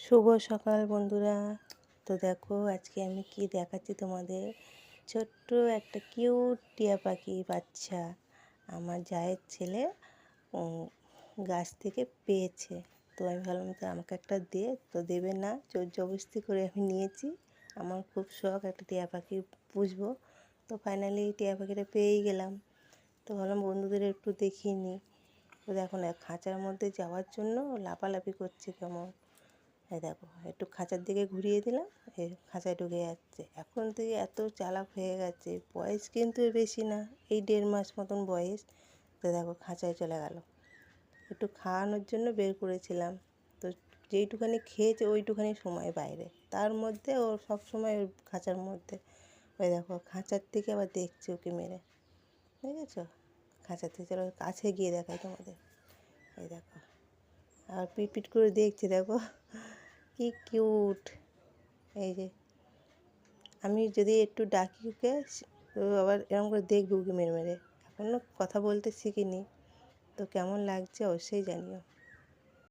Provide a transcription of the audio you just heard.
শুভ সকাল বন্ধুরা। তো দেখো আজকে আমি কি দেখাচ্ছি তোমাদের। ছোট্ট একটা কিউট টিয়া পাখি বাচ্চা আমার জায়ের ছেলে গাছ থেকে পেয়েছে। তো আমি ভাবলাম তো আমাকে একটা দে, তো দেবে না, জোর জবরদস্তি করে আমি নিয়েছি। আমার খুব শখ একটা টিয়া পাখি পুষবো। তো ফাইনালি টিয়া পাখিটা পেয়েই গেলাম। তো ভাবলাম বন্ধুদের একটু দেখিয়ে নিই। তো দেখো না, খাঁচার মধ্যে যাওয়ার জন্য লাফালাফি করছে কেমন। এই দেখো একটু খাঁচার দিকে ঘুরিয়ে দিলাম, খাঁচায় ঢুকে যাচ্ছে। এখন থেকে এত চালাক হয়ে গেছে, বয়স কিন্তু বেশি না, এই 1.5 মাস মতন বয়স। তো দেখো খাঁচায় চলে গেল। একটু খাওয়ানোর জন্য বের করেছিলাম, তো যেইটুখানি খেয়েছে ওইটুখানি সময় বাইরে, তার মধ্যে ও সব সময় ওই খাঁচার মধ্যে। ওই দেখো খাঁচার থেকে আবার দেখছে ওকে মেরে, দেখেছো? খাঁচার থেকে চলো কাছে গিয়ে দেখায় তোমাদের। এই দেখো আর পিট করে দেখছে, দেখো কি কিউট। এই যে আমি যদি একটু ডাকি ওকে, তো আবার এরকম করে দেখবে উঁকি মেরে মেরে। এখনও কথা বলতে শিখিনি, তো কেমন লাগছে অবশ্যই জানিও।